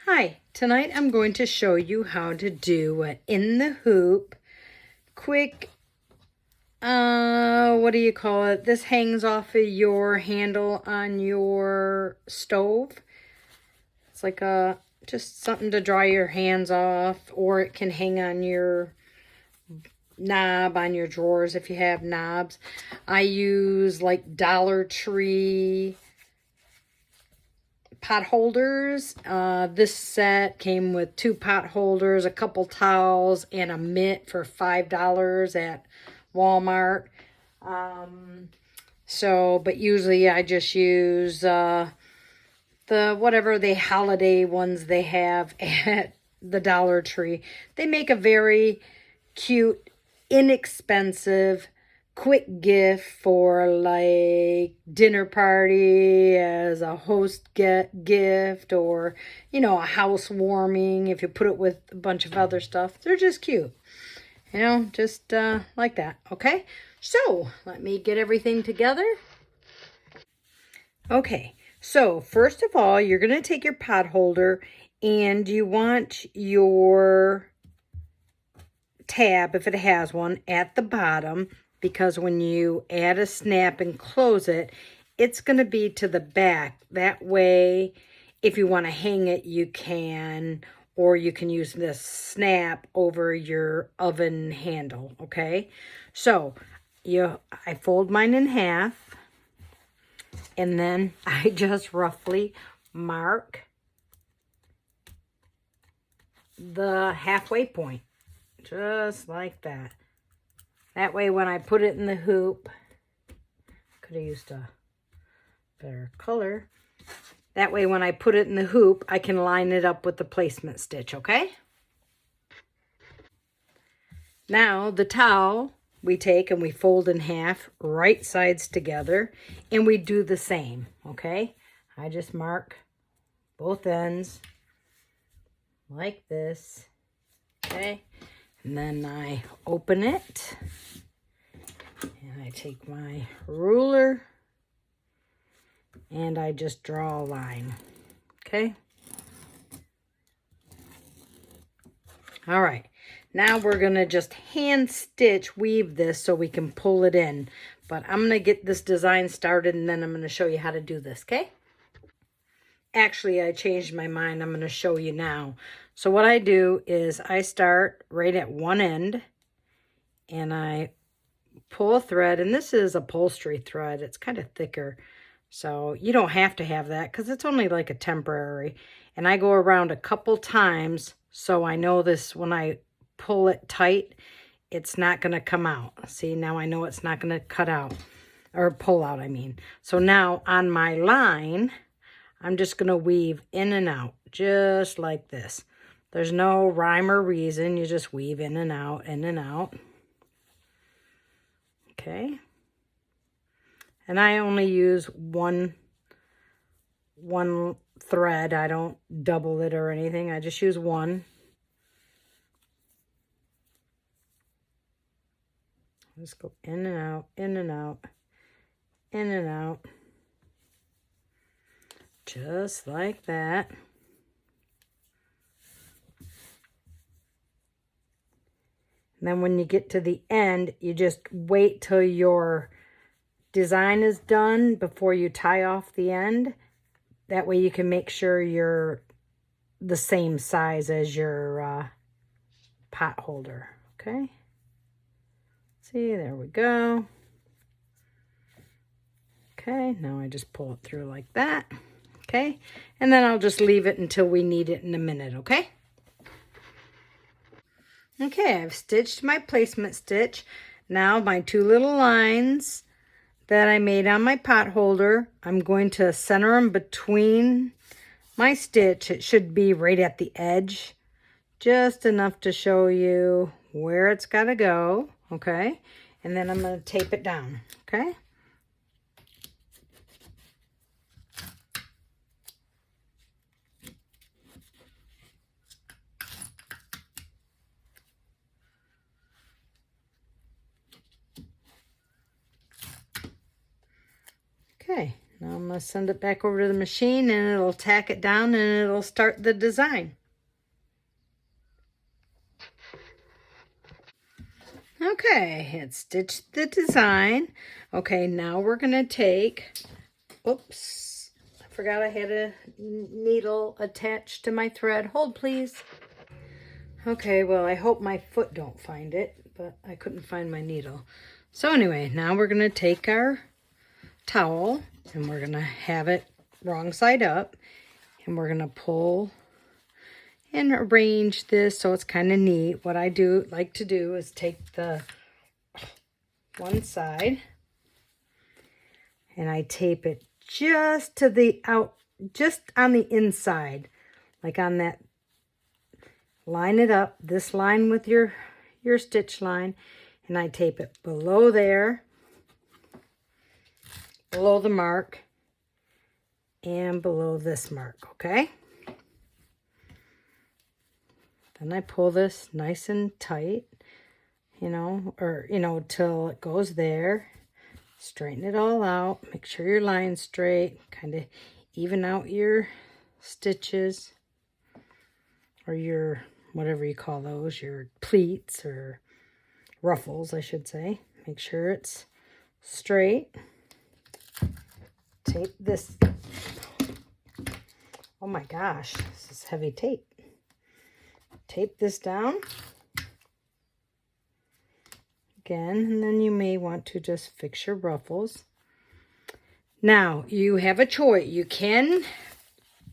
Hi, tonight I'm going to show you how to do an in the hoop, quick, what do you call it? This hangs off of your handle on your stove. It's like just something to dry your hands off, or it can hang on your knob on your drawers if you have knobs. I use like Dollar Tree pot holders. This set came with 2 pot holders, a couple towels, and a mitt for $5 at Walmart. But usually I just use the whatever the holiday ones they have at the Dollar Tree. They make a very cute, inexpensive, quick gift for like dinner party as a host gift, or a housewarming if you put it with a bunch of other stuff. They're just cute, just like that. Okay, so let me get everything together. Okay, so first of all, you're going to take your pot holder and you want your tab, if it has one, at the bottom, because when you add a snap and close it, it's going to be to the back. That way, if you want to hang it, you can, or you can use this snap over your oven handle, okay? So, I fold mine in half, and then I just roughly mark the halfway point. Just like that. That way when I put it in the hoop, could have used a better color. That way when I put it in the hoop, I can line it up with the placement stitch, okay? Now the towel we take and we fold in half, right sides together, and we do the same, okay? I just mark both ends like this, okay? And then I open it, and I take my ruler, and I just draw a line, okay? All right, now we're gonna just hand stitch weave this so we can pull it in. But I'm gonna get this design started, and then I'm gonna show you how to do this, okay? Actually, I changed my mind. I'm gonna show you now. So what I do is I start right at one end, and I pull a thread, and this is upholstery thread. It's kind of thicker, so you don't have to have that because it's only like a temporary. And I go around a couple times so I know this, when I pull it tight, it's not going to come out. See, now I know it's not going to cut out, or pull out, I mean. So now on my line, I'm just going to weave in and out just like this. There's no rhyme or reason. You just weave in and out, in and out. Okay. And I only use one thread. I don't double it or anything. I just use one. Just go in and out, in and out, in and out. Just like that. And then when you get to the end, you just wait till your design is done before you tie off the end. That way you can make sure you're the same size as your pot holder, okay? See, there we go. Okay, now I just pull it through like that, okay? And then I'll just leave it until we need it in a minute, okay? Okay, I've stitched my placement stitch. Now my 2 little lines that I made on my pot holder, I'm going to center them between my stitch. It should be right at the edge, just enough to show you where it's got to go, okay? And then I'm going to tape it down, okay? Okay, Now I'm going to send it back over to the machine and it'll tack it down and it'll start the design. Okay, it stitched the design. Okay, now we're going to take, oops, I forgot I had a needle attached to my thread. Hold please. Okay, well, I hope my foot don't find it, but I couldn't find my needle. So anyway, now we're going to take our towel and we're going to have it wrong side up and we're going to pull and arrange this so it's kind of neat. What I like to do is take the one side and I tape it just to the just on the inside, like on that. Line it up, this line with your stitch line, and I tape it below there, below the mark, and below this mark, okay? Then I pull this nice and tight, till it goes there. Straighten it all out, make sure your line's straight, kind of even out your stitches, or your whatever you call those, your pleats or ruffles, I should say. Make sure it's straight. Tape this. Oh my gosh, this is heavy tape. Tape this down again, and then you may want to just fix your ruffles. Now, you have a choice. You can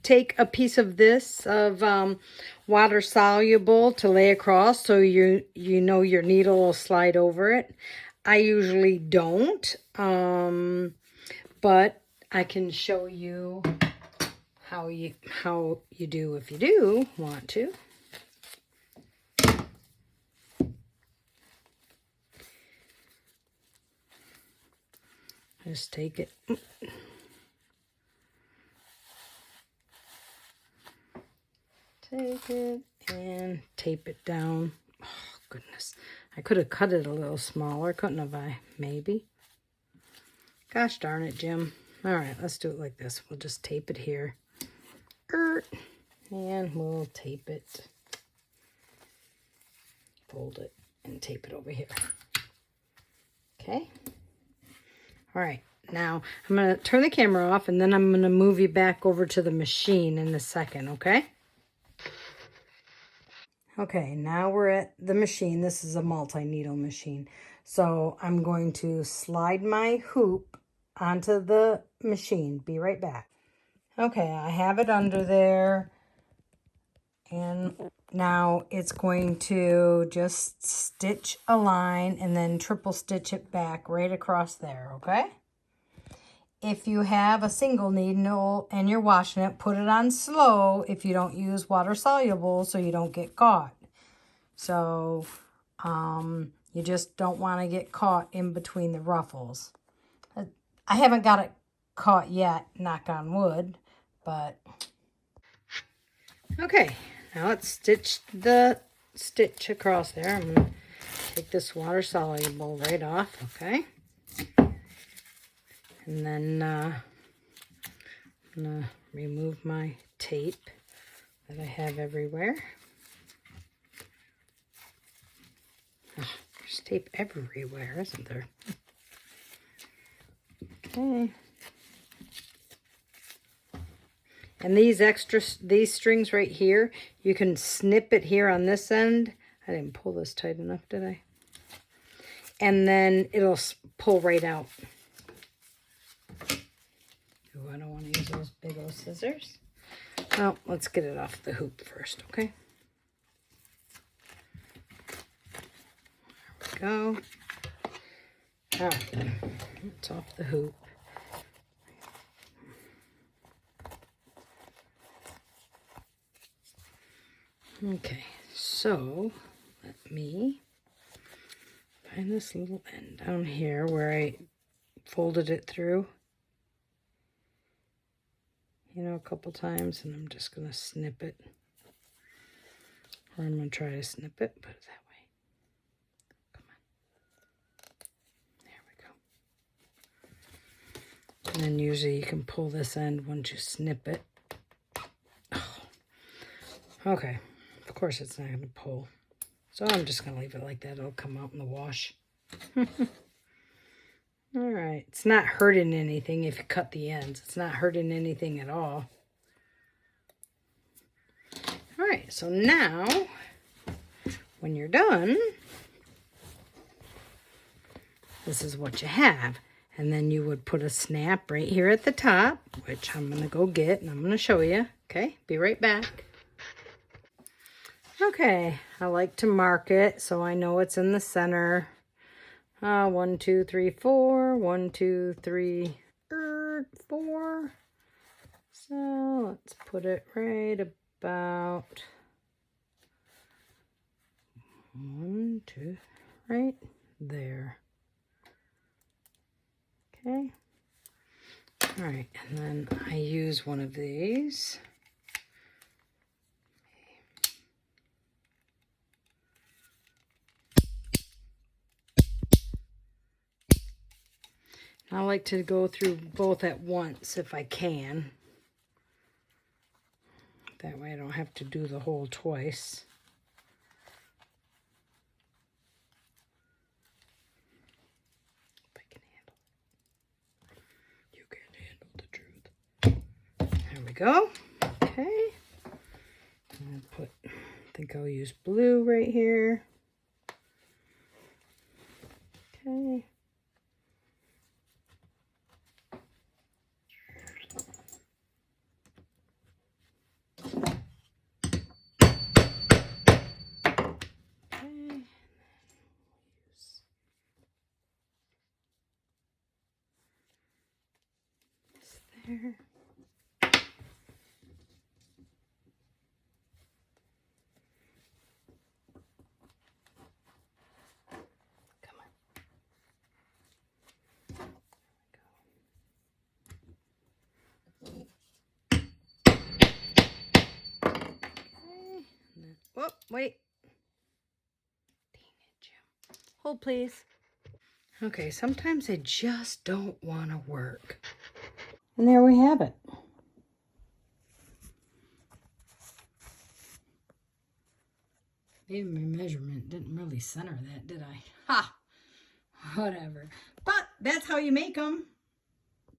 take a piece of this water soluble to lay across so you know your needle will slide over it. I usually don't, but I can show you how you do if you do want to. Just take it. Take it and tape it down. Oh, goodness. I could have cut it a little smaller, couldn't have I? Maybe. Gosh darn it, Jim. All right, let's do it like this. We'll just tape it here. And we'll tape it. Fold it and tape it over here. Okay. All right. Now, I'm going to turn the camera off, and then I'm going to move you back over to the machine in a second, okay? Okay, now we're at the machine. This is a multi-needle machine. So I'm going to slide my hoop onto the machine. Be right back. Okay, I have it under there. And now it's going to just stitch a line and then triple stitch it back right across there, okay? If you have a single needle and you're washing it, put it on slow if you don't use water soluble so you don't get caught. So you just don't want to get caught in between the ruffles. I haven't got it caught yet, knock on wood, but... Okay, now let's stitch the stitch across there. I'm going to take this water soluble right off, okay? And then I'm going to remove my tape that I have everywhere. Oh, there's tape everywhere, isn't there? Okay. And these strings right here, you can snip it here on this end. I didn't pull this tight enough, did I? And then it'll pull right out. Oh, I don't want to use those big old scissors. Well, let's get it off the hoop first, okay? There we go. All right, it's off the hoop. Okay, so let me find this little end down here where I folded it through, a couple times, and I'm just going to snip it. Or I'm going to try to snip it, put it that way. Come on. There And then usually you can pull this end once you snip it. Oh. Okay, of course it's not going to pull. So I'm just going to leave it like that. It'll come out in the wash. All right, it's not hurting anything if you cut the ends. It's not hurting anything at all. All right, so now when you're done, this is what you have. And then you would put a snap right here at the top, which I'm going to go get and I'm going to show you. Okay, be right back. Okay, I like to mark it so I know it's in the center. 1, 2, 3, 4. 1, 2, 3, 4. So let's put it right about 1, 2, right there. Okay. All right, and then I use one of these. I like to go through both at once if I can. That way I don't have to do the whole twice. If I can handle it. You can't handle the truth. There we go. Okay. I'll I think I'll use blue right here. Okay. There. Come on. Okay. Oh, wait. Dang it, Jim. Hold, please. Okay, sometimes I just don't want to work. And there we have it. Maybe my measurement didn't really center that, did I? Ha! Whatever. But that's how you make them.